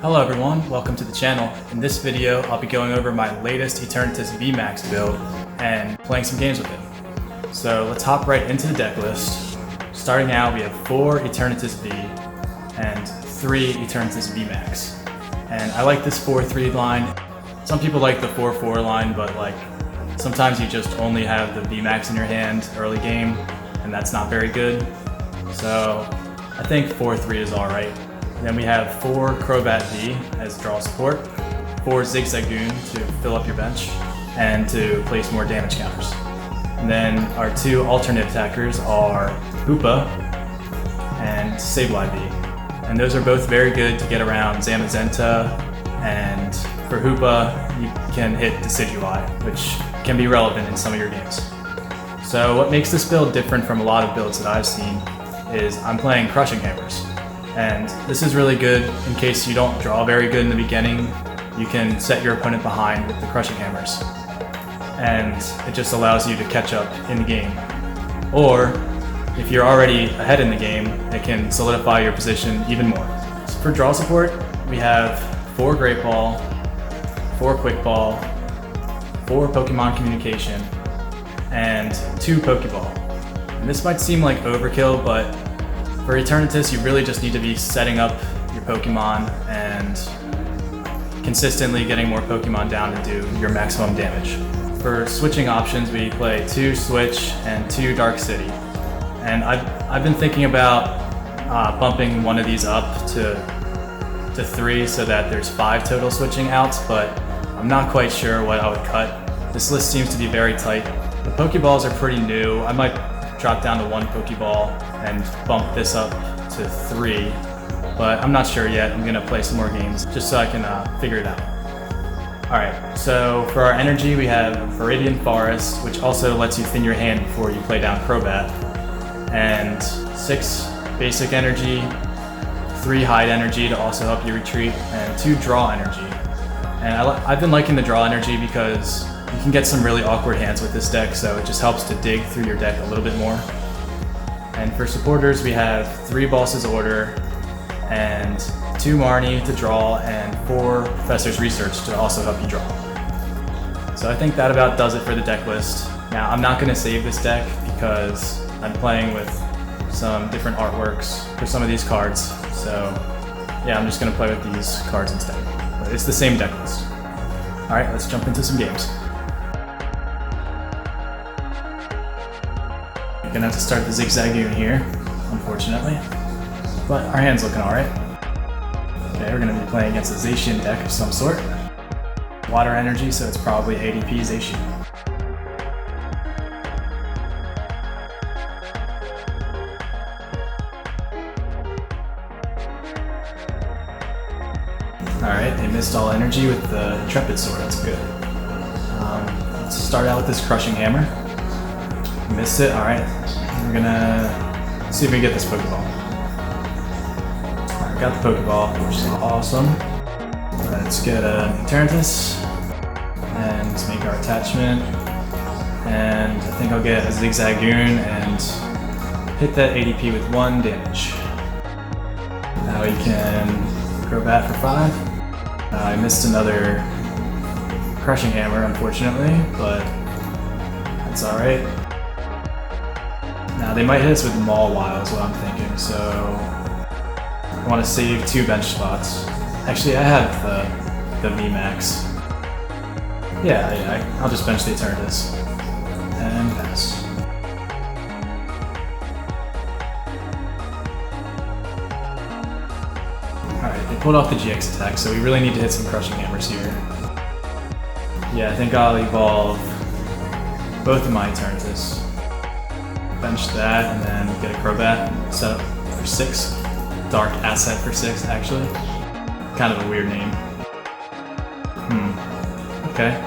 Hello everyone, welcome to the channel. In this video, I'll be going over my latest Eternatus VMAX build and playing some games with it. So let's hop right into the deck list. Starting out, we have 4 Eternatus V and 3 Eternatus VMAX. And I like this 4-3 line. Some people like the 4-4 line, but sometimes you just only have the VMAX in your hand early game, and that's not very good. So I think 4-3 is alright. Then we have 4 Crobat V as draw support, 4 Zigzagoon to fill up your bench, and to place more damage counters. And then our 2 alternate attackers are Hoopa and Sableye V. And those are both very good to get around Zamazenta, and for Hoopa, you can hit Decidueye, which can be relevant in some of your games. So what makes this build different from a lot of builds that I've seen is I'm playing Crushing Hammers. And this is really good in case you don't draw very good in the beginning. You can set your opponent behind with the Crushing Hammers. And it just allows you to catch up in the game. Or, if you're already ahead in the game, it can solidify your position even more. So for draw support, we have 4 Great Ball, 4 Quick Ball, 4 Pokemon Communication, and 2 Poké Ball. And this might seem like overkill, but for Eternatus, you really just need to be setting up your Pokemon and consistently getting more Pokemon down to do your maximum damage. For switching options, we play 2 Switch and 2 Dark City. And I've been thinking about bumping one of these up to 3 so that there's 5 total switching outs, but I'm not quite sure what I would cut. This list seems to be very tight. The Pokeballs are pretty new. I might drop down to 1 Pokeball and bump this up to 3, but I'm not sure yet. I'm gonna play some more games just so I can figure it out. Alright, so for our energy we have Viridian Forest, which also lets you thin your hand before you play down Crobat, and 6 basic energy, 3 hide energy to also help you retreat, and 2 draw energy. And I've been liking the draw energy because you can get some really awkward hands with this deck, so it just helps to dig through your deck a little bit more. And for supporters, we have 3 Boss's Order, and 2 Marnie to draw, and 4 Professor's Research to also help you draw. So I think that about does it for the deck list. Now, I'm not going to save this deck because I'm playing with some different artworks for some of these cards, so yeah, I'm just going to play with these cards instead. But it's the same deck list. Alright, let's jump into some games. Gonna have to start the Zigzagoon here, unfortunately. But our hand's looking alright. Okay, we're gonna be playing against a Zacian deck of some sort. Water energy, so it's probably ADP Zacian. Alright, they missed all energy with the Intrepid Sword, that's good. Let's start out with this Crushing Hammer. Missed it, alright. We're gonna see if we can get this Pokeball. Alright, got the Pokeball, which is awesome. Let's get an Eternatus, and let's make our attachment. And I think I'll get a Zigzagoon and hit that ADP with 1 damage. Now we can Crobat for 5. I missed another Crushing Hammer, unfortunately, but that's alright. Now they might hit us with Mawile is what I'm thinking, so I want to save 2 bench spots. Actually, I have the VMAX. Yeah, I'll just bench the Eternatus. And pass. Alright, they pulled off the GX attack, so we really need to hit some Crushing Hammers here. Yeah, I think I'll evolve both of my Eternatus. Bench that, and then get a Crobat set up for 6. Dark Asset for 6, actually. Kind of a weird name. Okay.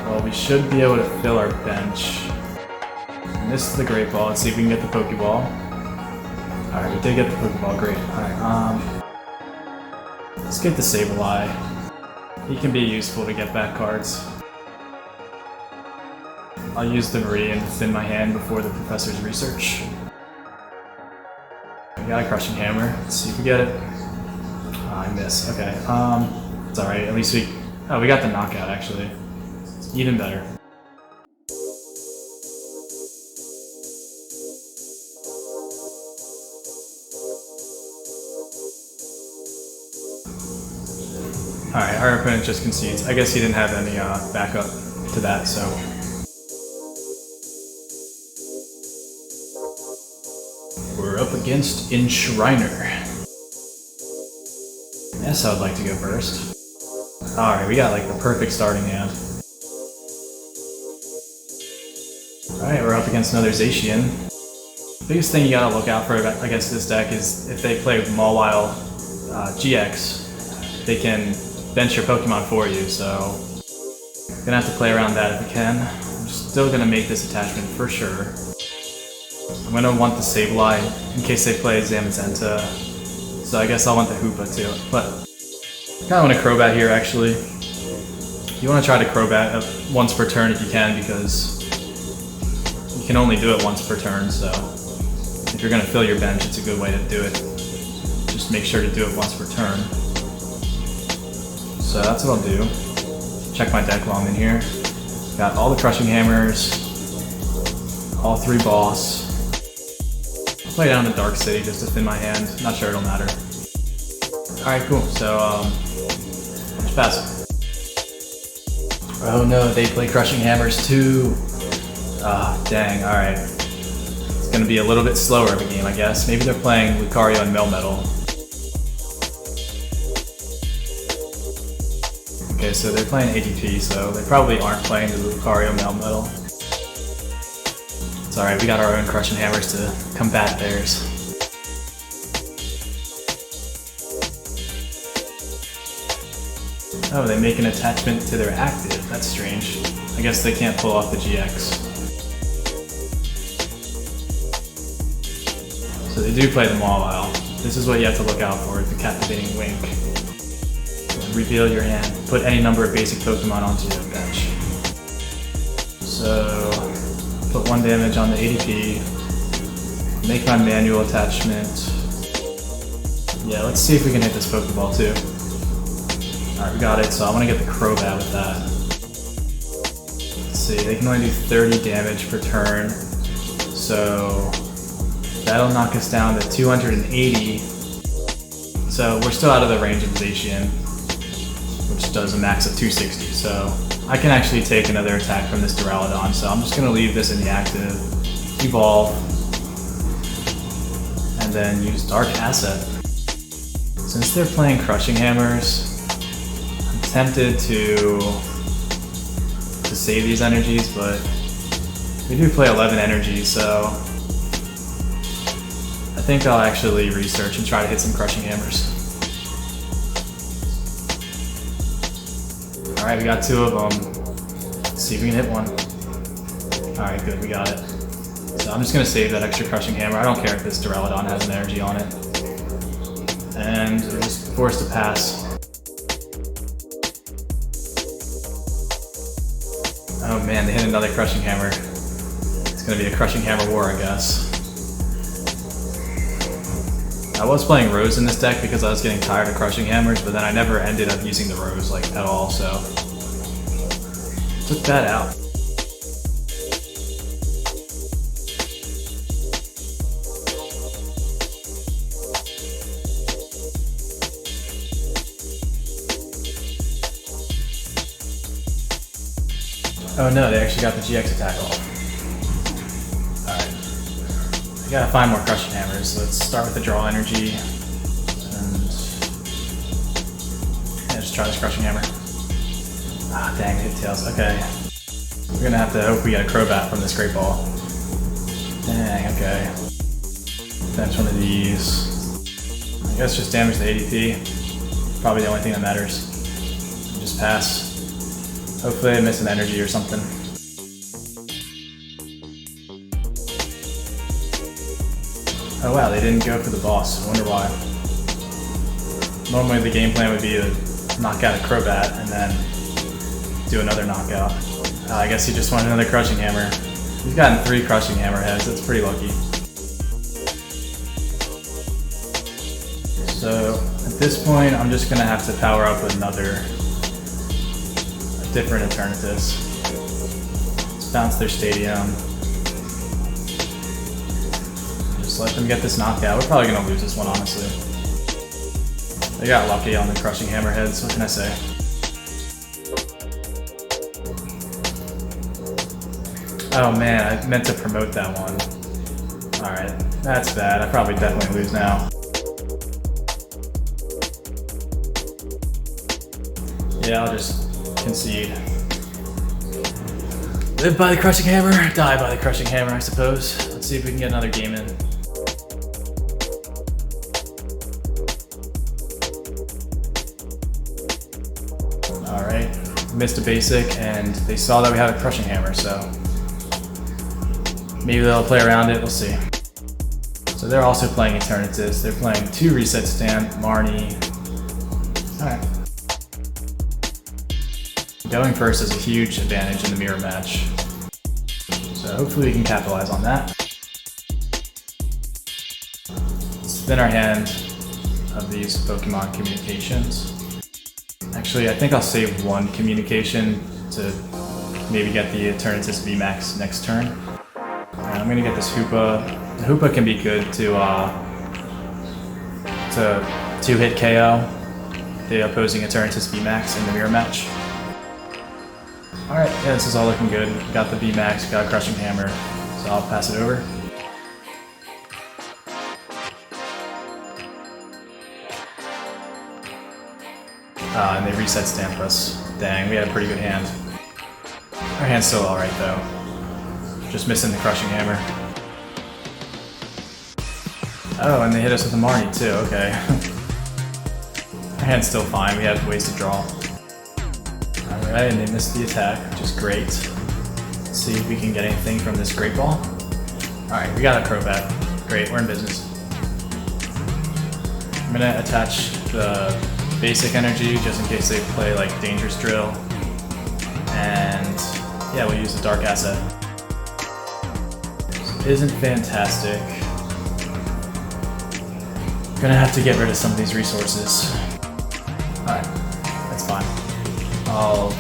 Well, we should be able to fill our bench. And this is the Great Ball. Let's see if we can get the Pokeball. Alright, we did get the Pokeball, great. Alright, let's get the Sableye. He can be useful to get back cards. I'll use the Viridian to thin my hand before the Professor's Research. We got a Crushing Hammer. Let's see if we get it. I miss. Okay. It's alright. At least we got the knockout actually. Even better. Alright, our opponent just concedes. I guess he didn't have any backup to that, so. We're up against Enshriner. Yes, I would like to go first. Alright, we got like the perfect starting hand. Alright, we're up against another Zacian. The biggest thing you gotta look out for against this deck is if they play Mawile GX, they can bench your Pokemon for you, so you're gonna have to play around that if you can. I'm still gonna make this attachment for sure. I'm gonna want the Sableye in case they play Zamazenta, so I guess I'll want the Hoopa too. But I kinda want a Crobat here actually. You wanna try to Crobat once per turn if you can, because you can only do it once per turn, so if you're gonna fill your bench, it's a good way to do it. Just make sure to do it once per turn. So that's what I'll do. Check my deck while I'm in here. Got all the Crushing Hammers, all 3 boss. I'll play down the Dark City just to thin my hand. Not sure it'll matter. Alright, cool. So, just pass. Oh no, they play Crushing Hammers too. Ah, dang, alright. It's gonna be a little bit slower of a game, I guess. Maybe they're playing Lucario and Melmetal. Okay, so they're playing ADP, so they probably aren't playing the Lucario Melmetal. It's alright, we got our own Crushing Hammers to combat theirs. Oh, they make an attachment to their active. That's strange. I guess they can't pull off the GX. So they do play the Mawile. This is what you have to look out for, the Captivating Wink. Reveal your hand. Put any number of basic Pokemon onto your bench. So, put 1 damage on the ADP. Make my manual attachment. Yeah, let's see if we can hit this Pokeball too. Alright, we got it, so I want to get the Crobat with that. Let's see, they can only do 30 damage per turn. So, that'll knock us down to 280. So, we're still out of the range of Zacian, which does a max of 260, so I can actually take another attack from this Duraludon, so I'm just going to leave this in the active, evolve, and then use Dark Asset. Since they're playing Crushing Hammers, I'm tempted to save these energies, but we do play 11 energies, so I think I'll actually research and try to hit some Crushing Hammers. Alright, we got 2 of them. Let's see if we can hit one. Alright, good, we got it. So I'm just going to save that extra Crushing Hammer. I don't care if this Duraludon has an energy on it. And we're just forced to pass. Oh man, they hit another Crushing Hammer. It's going to be a Crushing Hammer war, I guess. I was playing Rose in this deck because I was getting tired of Crushing Hammers, but then I never ended up using the Rose like at all, so took that out. Oh no, they actually got the GX attack off. I gotta find more Crushing Hammers, so let's start with the Draw Energy, and yeah, just try this Crushing Hammer. Ah, dang, hit tails. Okay. We're gonna have to hope we get a Crobat from this Great Ball. Dang, okay. Bench one of these. I guess just damage the ADP. Probably the only thing that matters. Just pass. Hopefully I miss an energy or something. Oh wow, they didn't go for the boss. I wonder why. Normally the game plan would be to knock out a Crobat and then do another knockout. I guess he just wanted another Crushing Hammer. He's gotten 3 Crushing Hammer heads, that's pretty lucky. So, at At this point, I'm just gonna have to power up with a different Eternatus. Let's bounce their stadium. Just let them get this knockout. We're probably gonna lose this one, honestly. They got lucky on the crushing hammerheads, what can I say? Oh man, I meant to promote that one. Alright, that's bad. I probably definitely lose now. Yeah, I'll just concede. Live by the crushing hammer, die by the crushing hammer, I suppose. Let's see if we can get another game in. Alright, missed a basic, and they saw that we had a crushing hammer, so maybe they'll play around it, we'll see. So they're also playing Eternatus. They're playing 2 reset stand, Marnie. Alright. Going first is a huge advantage in the mirror match. So hopefully we can capitalize on that. Spin our hand of these Pokemon communications. Actually, I think I'll save one communication to maybe get the Eternatus VMAX next turn. Alright, I'm gonna get this Hoopa. The Hoopa can be good to 2-hit KO the opposing Eternatus VMAX in the mirror match. Alright, yeah, this is all looking good. Got the VMAX, got a crushing hammer, so I'll pass it over. And they reset stamp us. Dang, we had a pretty good hand. Our hand's still alright though. Just missing the crushing hammer. Oh, and they hit us with a Marnie too, okay. Our hand's still fine, we have ways to draw. Alright, and they missed the attack, which is great. Let's see if we can get anything from this Great Ball. Alright, we got a Crobat. Great, we're in business. I'm gonna attach the basic energy just in case they play like Dangerous Drill. And yeah, we'll use the Dark asset. This isn't fantastic. Gonna have to get rid of some of these resources. Alright, that's fine. I'll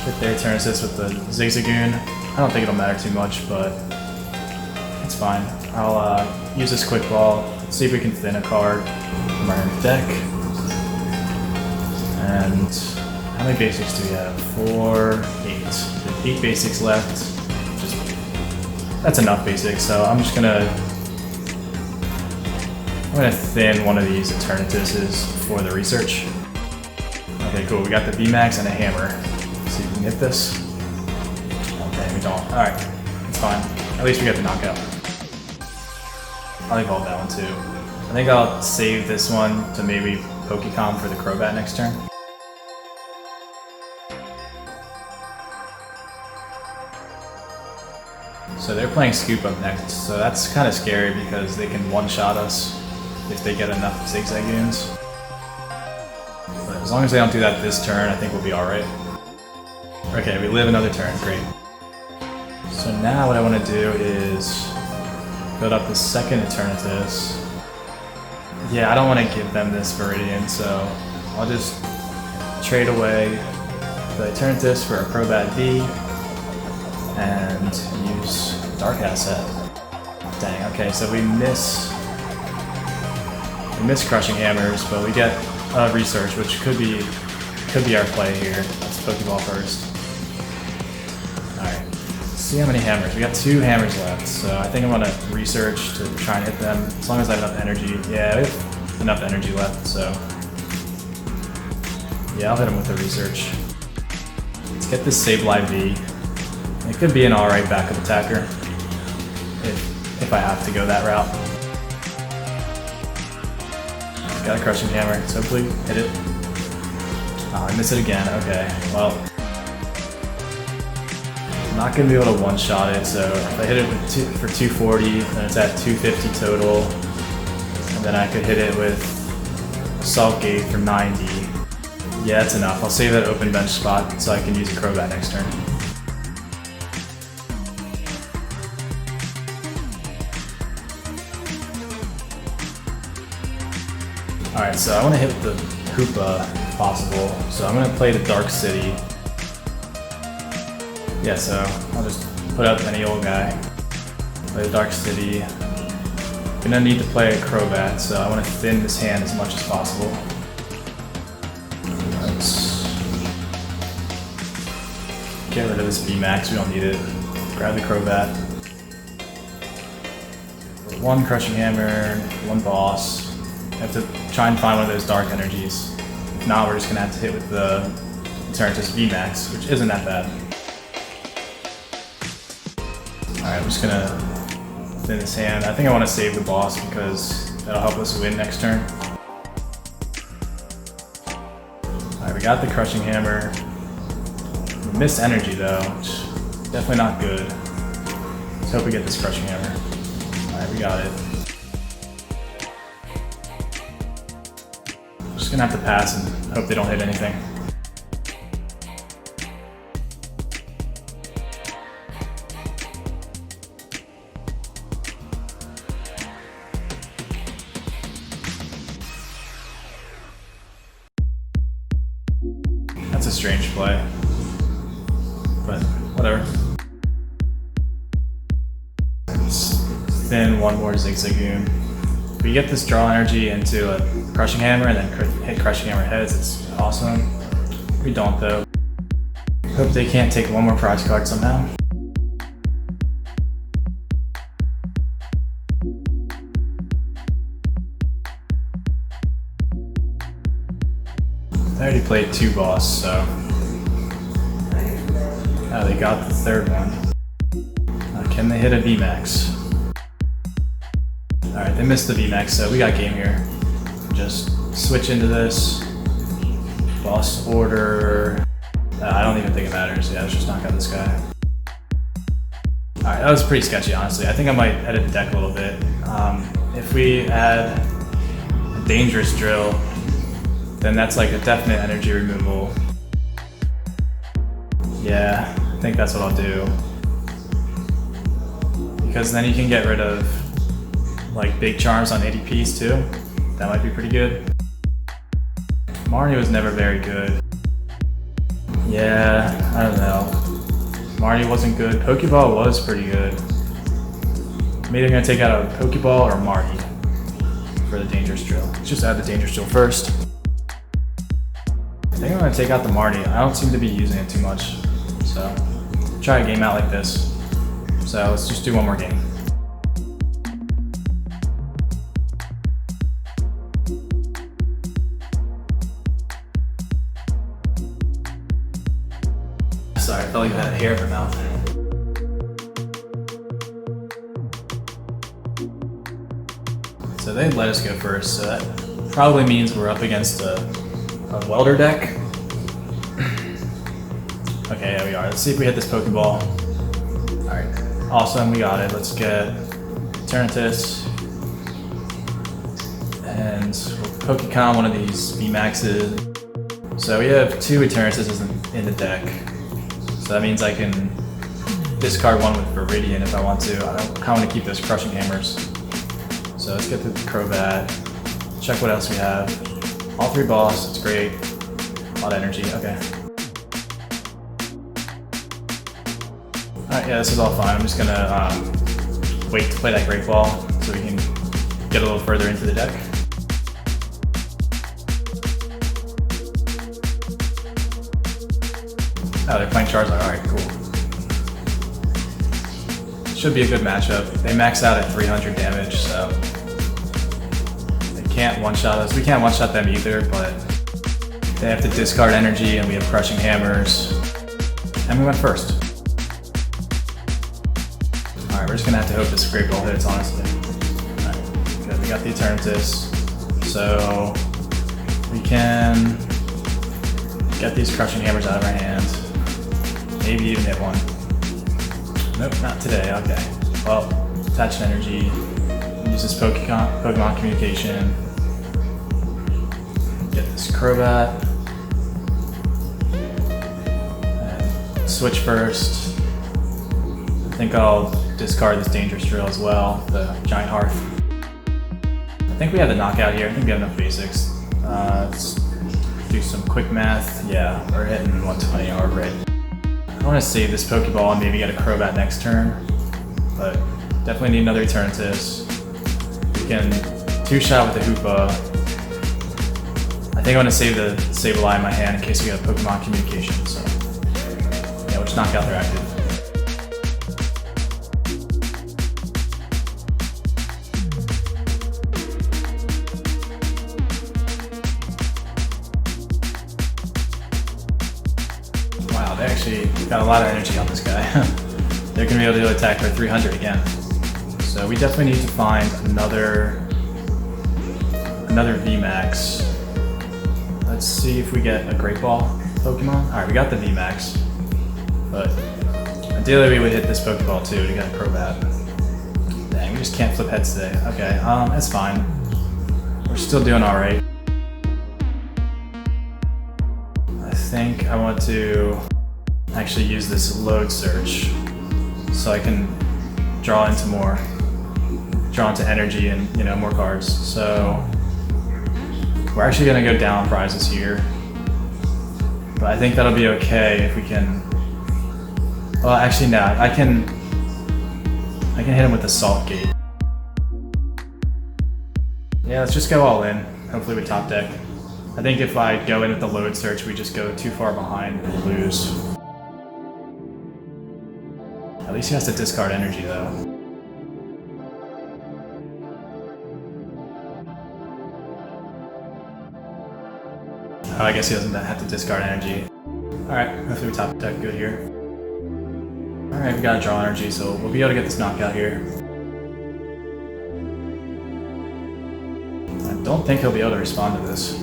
hit their Eternatus with the Zigzagoon. I don't think it'll matter too much, but it's fine. I'll use this quick ball, see if we can thin a card from our deck. And how many basics do we have? 4, 8. There's 8 basics left. That's enough basics, so I'm gonna thin one of these Eternatuses for the research. Okay, cool. We got the VMAX and a hammer. Let's see if we can get this. Okay, we don't. Alright, it's fine. At least we got the knockout. I'll evolve that one too. I think I'll save this one to maybe Pokémon for the Crobat next turn. So they're playing Scoop up next, so that's kind of scary because they can one-shot us if they get enough Zigzagoons. But as long as they don't do that this turn, I think we'll be alright. Okay, we live another turn, great. So now what I want to do is build up the second Eternatus. Yeah, I don't want to give them this Viridian, so I'll just trade away the Eternatus for a Crobat V and use Dark asset. Dang, okay, so we miss crushing hammers, but we get research, which could be our play here. Let's Pokeball first. Alright, let's see how many hammers. We got 2 hammers left, so I think I'm gonna research to try and hit them, as long as I have enough energy. Yeah, we have enough energy left, so yeah, I'll hit them with the research. Let's get this Sableye V. It could be an alright backup attacker, if I have to go that route. Got a crushing hammer, so hopefully hit it. Oh, I missed it again, okay. Well, I'm not going to be able to one-shot it, so if I hit it with for 240, then it's at 250 total. And then I could hit it with Assault Gate for 90. Yeah, that's enough. I'll save that open bench spot so I can use a Crobat next turn. Alright, so I want to hit the Hoopa if possible. So I'm going to play the Dark City. Yeah, so I'll just put up any old guy. Play the Dark City. Gonna need to play a Crobat, so I want to thin this hand as much as possible. Let's get rid of this VMAX, we don't need it. Grab the Crobat. One Crushing Hammer, one Boss. I have to try and find one of those Dark Energies. If not, we're just gonna have to hit with the Eternatus VMAX, which isn't that bad. Alright, I'm just gonna thin this hand. I think I want to save the Boss because that'll help us win next turn. Alright, we got the Crushing Hammer. We missed energy though, which is definitely not good. Let's hope we get this Crushing Hammer. Alright, we got it. Just gonna have to pass and hope they don't hit anything. That's a strange play, but whatever. Let's thin one more Zigzagoon. If we get this draw energy into a Crushing Hammer and then hit Crushing Hammer heads, it's awesome. We don't though. Hope they can't take one more prize card somehow. I already played 2 Boss, so they got the 3rd one. Can they hit a VMAX? Alright, they missed the VMAX, so we got game here. Just switch into this. Boss order. I don't even think it matters. Yeah, let's just knock out this guy. Alright, that was pretty sketchy, honestly. I think I might edit the deck a little bit. If we add a Dangerous Drill, then that's like a definite energy removal. Yeah, I think that's what I'll do. Because then you can get rid of like big charms on ADPs too. That might be pretty good. Marnie was never very good. Yeah, I don't know. Marnie wasn't good. Poké Ball was pretty good. I'm either gonna take out a Poké Ball or Marnie for the Dangerous Drill. Let's just add the Dangerous Drill first. I think I'm gonna take out the Marnie. I don't seem to be using it too much. So, try a game out like this. So let's just do one more game. Sorry, I felt like I had hair in my mouth. So they let us go first, so that probably means we're up against a welder deck. Okay, yeah, we are. Let's see if we hit this Poké Ball. Alright, awesome, we got it. Let's get Eternatus. And we'll Pokécon one of these VMAXs. So we have 2 Eternatuses in the deck. So that means I can discard one with Viridian if I want to. I kind of want to keep those Crushing Hammers. So let's get the Crobat. Check what else we have. All 3 Boss, it's great. A lot of energy, okay. Alright, yeah, this is all fine. I'm just gonna wait to play that Great Ball so we can get a little further into the deck. Oh, they're playing Charizard. Alright, cool. Should be a good matchup. They max out at 300 damage, so they can't one-shot us. We can't one-shot them either, but they have to discard energy and we have Crushing Hammers. And we went first. Alright, we're just gonna have to hope this Great Ball hits, honestly. Alright, good. We got the Eternatus. So we can get these Crushing Hammers out of our hands. Maybe even hit one. Nope, not today. Okay. Well, attach energy. Use this Pokémon Communication. Get this Crobat. And switch first. I think I'll discard this Dangerous Drill as well, the Giant Hearth. I think we have the knockout here. I think we have enough basics. Let's do some quick math. Yeah, we're hitting 120 hour rate. I want to save this Pokeball and maybe get a Crobat next turn, but definitely need another Eternatus. We can two-shot with the Hoopa. I think I want to save the Sableye in my hand in case we have Pokemon Communication, so yeah, we'll just knock out their active. Wow, they actually got a lot of energy on this guy. They're going to be able to attack for 300 again. So we definitely need to find another VMAX. Let's see if we get a Great Ball Pokemon. Alright, we got the VMAX. But ideally we would hit this Pokeball too to get a Crobat. Dang, we just can't flip heads today. Okay, that's fine. We're still doing alright. I think I want to actually use this load search so I can draw into energy and, you know, more cards. So we're actually gonna go down prizes here, but I think that'll be okay if we can. Well, actually, no. I can hit him with the Salt Gate. Yeah, let's just go all in. Hopefully with top deck. I think if I go in with the load search, we just go too far behind and lose. At least he has to discard energy though. Oh, I guess he doesn't have to discard energy. Alright, hopefully we top deck good here. Alright, we gotta draw energy, so we'll be able to get this knockout here. I don't think he'll be able to respond to this.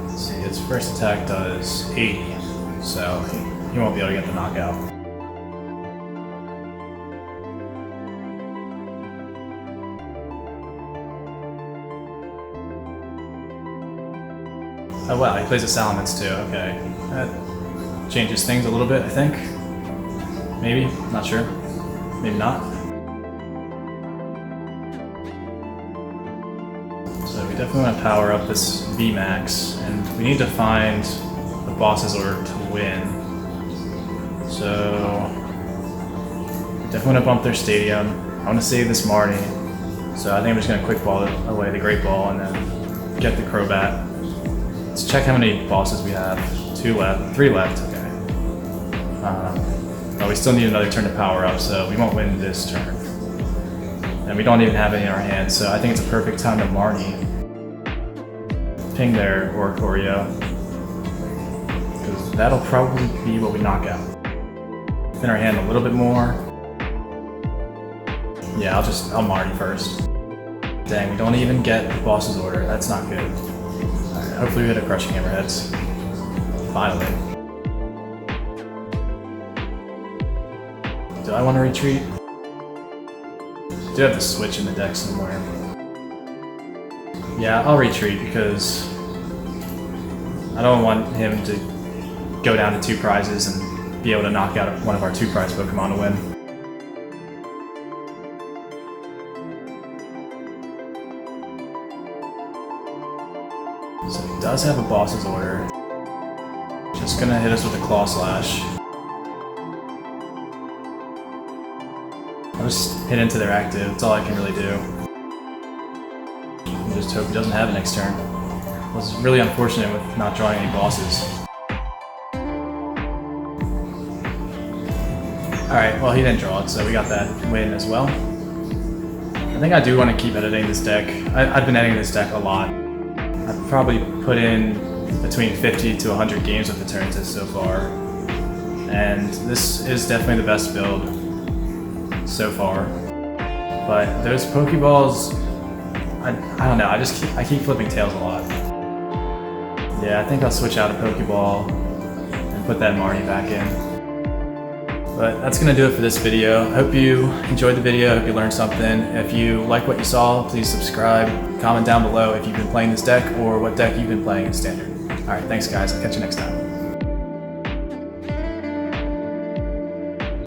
Let's see, his first attack does 80, so he won't be able to get the knockout. Oh wow, he plays a Salamence too, okay. That changes things a little bit, I think. Maybe, not sure. Maybe not. So we definitely want to power up this VMAX, and we need to find the boss's order to win. So we definitely want to bump their stadium. I want to save this Marnie, so I think I'm just going to quick ball away the Great Ball and then get the Crobat. Let's check how many bosses we have. 2 left, 3 left, okay. But we still need another turn to power up, so we won't win this turn. And we don't even have any in our hands, so I think it's a perfect time to Marnie. Ping their Oricorio. Because that'll probably be what we knock out. In our hand a little bit more. Yeah, I'll Marnie first. Dang, we don't even get the boss's order. That's not good. Hopefully we hit a Crushing Hammerheads. Finally. Do I want to retreat? I do have the Switch in the deck somewhere. Yeah, I'll retreat because I don't want him to go down to 2 prizes and be able to knock out one of our 2 prize Pokemon to win. So he does have a boss's order. Just gonna hit us with a Claw Slash. I'll just hit into their active, that's all I can really do. And just hope he doesn't have it next turn. It was really unfortunate with not drawing any bosses. Alright, well he didn't draw it, so we got that win as well. I think I do want to keep editing this deck. I've been editing this deck a lot. I've probably put in between 50 to 100 games with Eternatus so far, and this is definitely the best build so far. But those Pokeballs, I don't know, I keep flipping tails a lot. Yeah, I think I'll switch out a Pokeball and put that Marnie back in. But that's going to do it for this video. I hope you enjoyed the video, I hope you learned something. If you like what you saw, please subscribe. Comment down below if you've been playing this deck or what deck you've been playing in Standard. Alright, thanks guys, I'll catch you next time.